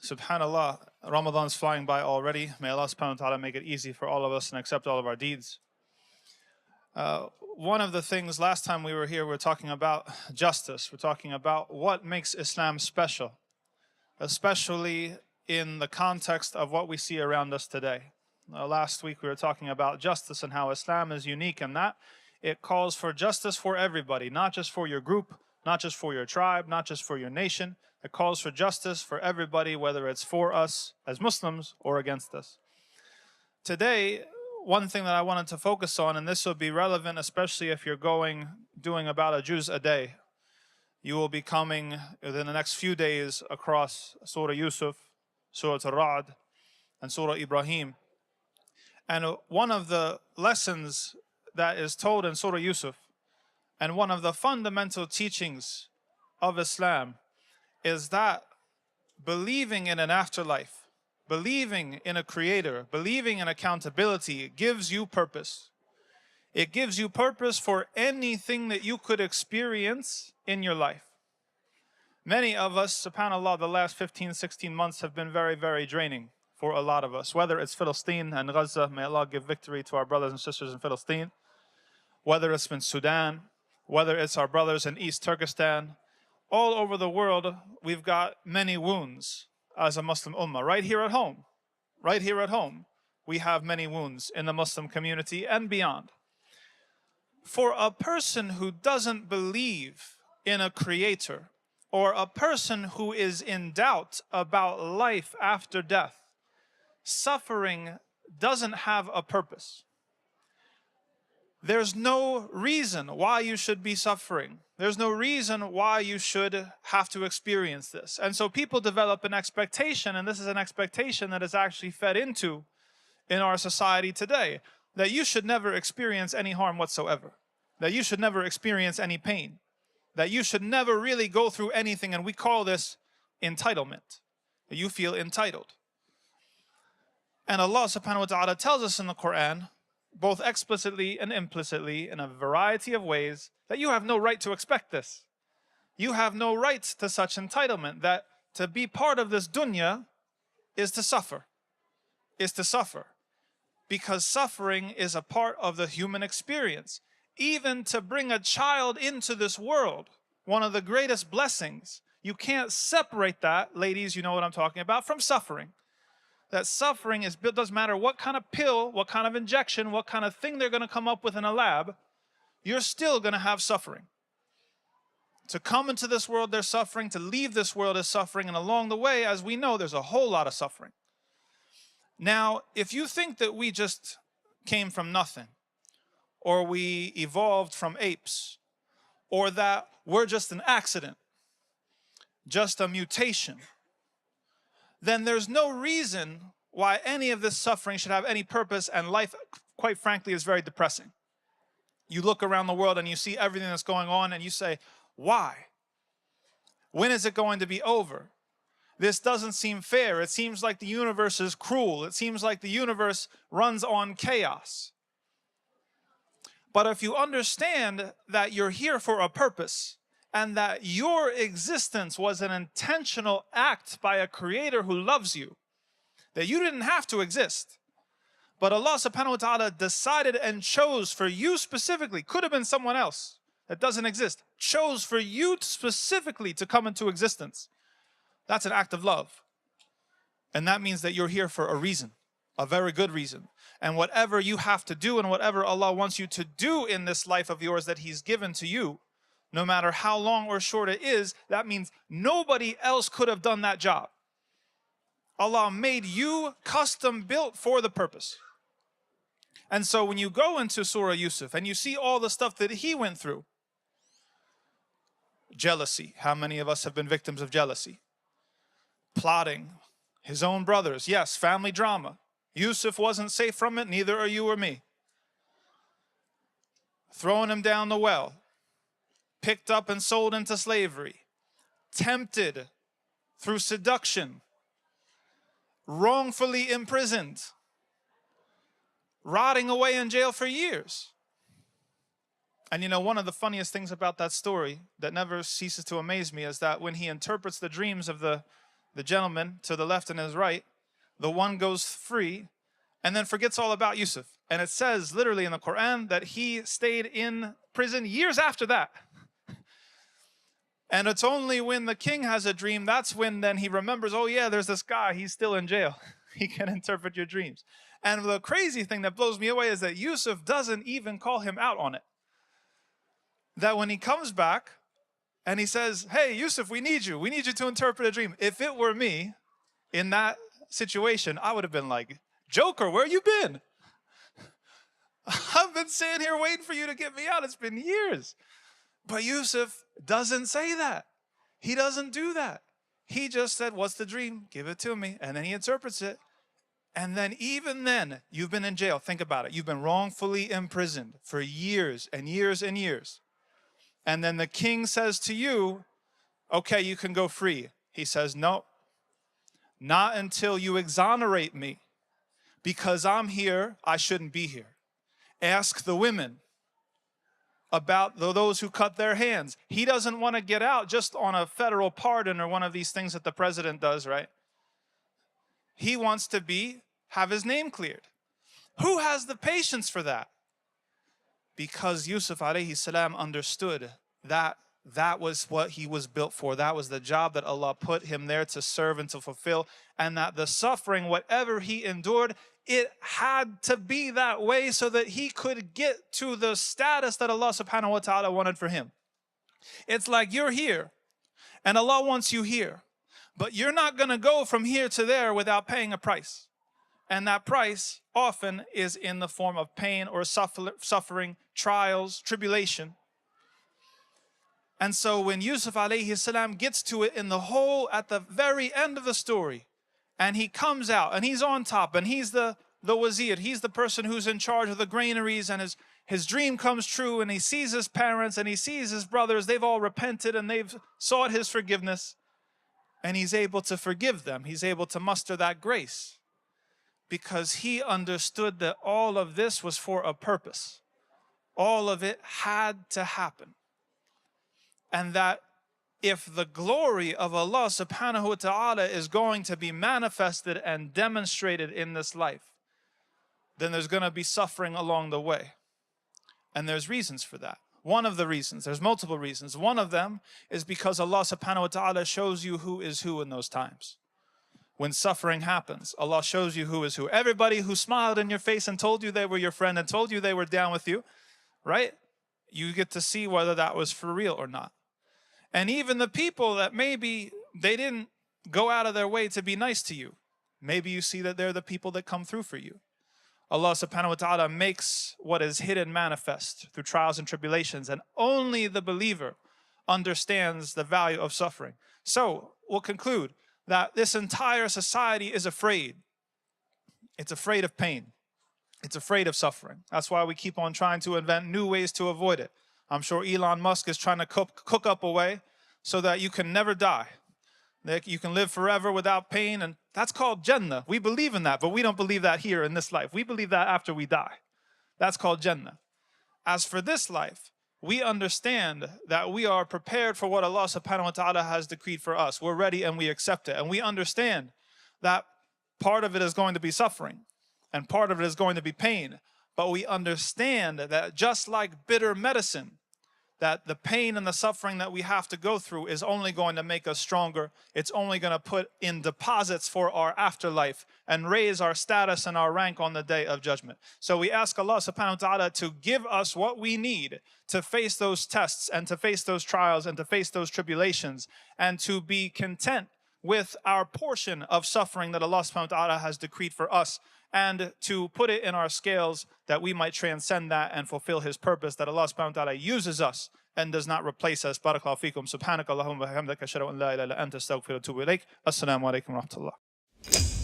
Subhanallah, Ramadan's flying by already. May Allah subhanahu wa ta'ala make it easy for all of us and accept all of our deeds. One of the things, last time we were here, we were talking about justice. We're talking about what makes Islam special, especially in the context of what we see around us today. Last week we were talking about justice and how Islam is unique in that it calls for justice for everybody, not just for your group, not just for your tribe, not just for your nation. It calls for justice for everybody, whether it's for us as Muslims or against us. Today, one thing that I wanted to focus on, and this will be relevant especially if you're doing about a juz a day. You will be coming within the next few days across Surah Yusuf, Surah Ra'd, and Surah Ibrahim. And one of the lessons that is told in Surah Yusuf, and one of the fundamental teachings of Islam, is that believing in an afterlife, believing in a creator, believing in accountability gives you purpose. It gives you purpose for anything that you could experience in your life. Many of us, subhanAllah, the last 15, 16 months have been very, very draining for a lot of us. Whether it's Palestine and Gaza, may Allah give victory to our brothers and sisters in Palestine. Whether it's been Sudan, whether it's our brothers in East Turkestan. All over the world, we've got many wounds as a Muslim ummah. Right here at home, we have many wounds in the Muslim community and beyond. For a person who doesn't believe in a creator, or a person who is in doubt about life after death, suffering doesn't have a purpose. There's no reason why you should be suffering. There's no reason why you should have to experience this. And so people develop an expectation, and this is an expectation that is actually fed into in our society today, that you should never experience any harm whatsoever, that you should never experience any pain, that you should never really go through anything, and we call this entitlement. You feel entitled. And Allah subhanahu wa ta'ala tells us in the Qur'an, both explicitly and implicitly, in a variety of ways, that you have no right to expect this. You have no right to such entitlement, that to be part of this dunya is to suffer. Because suffering is a part of the human experience. Even to bring a child into this world, one of the greatest blessings, you can't separate that, ladies, you know what I'm talking about, from suffering. That suffering doesn't matter what kind of pill, what kind of injection, what kind of thing they're going to come up with in a lab, you're still going to have suffering. To come into this world, there's suffering. To leave this world is suffering. And along the way, as we know, there's a whole lot of suffering. Now, if you think that we just came from nothing, or we evolved from apes, or that we're just an accident, just a mutation, then there's no reason why any of this suffering should have any purpose, and life, quite frankly, is very depressing. You look around the world and you see everything that's going on and you say, why? When is it going to be over? This doesn't seem fair. It seems like the universe is cruel. It seems like the universe runs on chaos. But if you understand that you're here for a purpose, and that your existence was an intentional act by a creator who loves you, that you didn't have to exist, but Allah subhanahu wa ta'ala decided and chose for you specifically, could have been someone else that doesn't exist, chose for you specifically to come into existence. That's an act of love. And that means that you're here for a reason, a very good reason. And whatever you have to do and whatever Allah wants you to do in this life of yours that He's given to you, no matter how long or short it is, that means nobody else could have done that job. Allah made you custom built for the purpose. And so when you go into Surah Yusuf and you see all the stuff that he went through, jealousy, how many of us have been victims of jealousy? Plotting, his own brothers, yes, family drama. Yusuf wasn't safe from it, neither are you or me. Throwing him down the well. Picked up and sold into slavery, tempted through seduction, wrongfully imprisoned, rotting away in jail for years. And you know, one of the funniest things about that story that never ceases to amaze me is that when he interprets the dreams of the the gentleman to the left and his right, the one goes free and then forgets all about Yusuf. And it says literally in the Qur'an that he stayed in prison years after that. And it's only when the king has a dream, that's when then he remembers, oh yeah, there's this guy, he's still in jail. He can interpret your dreams. And the crazy thing that blows me away is that Yusuf doesn't even call him out on it. That when he comes back and he says, hey, Yusuf, we need you to interpret a dream. If it were me in that situation, I would have been like, Joker, where you been? I've been sitting here waiting for you to get me out. It's been years. But Yusuf doesn't say that. He doesn't do that. He just said, what's the dream? Give it to me. And then he interprets it. And then even then, you've been in jail. Think about it. You've been wrongfully imprisoned for years and years and years. And then the king says to you, okay, you can go free. He says, no, not until you exonerate me. Because I'm here, I shouldn't be here. Ask the women about those who cut their hands. He doesn't want to get out just on a federal pardon or one of these things that the president does, right? He wants to have his name cleared. Who has the patience for that? Because Yusuf alayhi salam understood that that was what he was built for. That was the job that Allah put him there to serve and to fulfill. And that the suffering, whatever he endured, it had to be that way so that he could get to the status that Allah subhanahu wa ta'ala wanted for him. It's like you're here and Allah wants you here, but you're not going to go from here to there without paying a price. And that price often is in the form of pain or suffering, trials, tribulation. And so when Yusuf alayhi salam gets to it at the very end of the story, and he comes out and he's on top and he's the wazir, he's the person who's in charge of the granaries, and his dream comes true, and he sees his parents and he sees his brothers, they've all repented and they've sought his forgiveness, and he's able to forgive them. He's able to muster that grace because he understood that all of this was for a purpose. All of it had to happen. And that if the glory of Allah subhanahu wa ta'ala is going to be manifested and demonstrated in this life, then there's going to be suffering along the way. And there's reasons for that. One of the reasons, there's multiple reasons. One of them is because Allah subhanahu wa ta'ala shows you who is who in those times. When suffering happens, Allah shows you who is who. Everybody who smiled in your face and told you they were your friend and told you they were down with you, right? You get to see whether that was for real or not. And even the people that maybe they didn't go out of their way to be nice to you, maybe you see that they're the people that come through for you. Allah subhanahu wa ta'ala makes what is hidden manifest through trials and tribulations, and only the believer understands the value of suffering. So we'll conclude that this entire society is afraid. It's afraid of pain. It's afraid of suffering. That's why we keep on trying to invent new ways to avoid it. I'm sure Elon Musk is trying to cook up a way so that you can never die. That you can live forever without pain, and that's called Jannah. We believe in that, but we don't believe that here in this life. We believe that after we die. That's called Jannah. As for this life, we understand that we are prepared for what Allah subhanahu wa ta'ala has decreed for us. We're ready and we accept it. And we understand that part of it is going to be suffering and part of it is going to be pain. But we understand that just like bitter medicine, that the pain and the suffering that we have to go through is only going to make us stronger. It's only going to put in deposits for our afterlife and raise our status and our rank on the day of judgment. So we ask Allah subhanahu wa ta'ala to give us what we need to face those tests and to face those trials and to face those tribulations, and to be content with our portion of suffering that Allah subhanahu wa ta'ala has decreed for us, and to put it in our scales that we might transcend that and fulfill His purpose, that Allah subhanahu wa ta'ala uses us and does not replace us. Barakallahu feekum. Subhanaka Allahumma wa bihamdika ashhadu an la ilaha illa anta astaghfiruka wa atubu ilaik. Assalamu alaikum wa rahmatullah.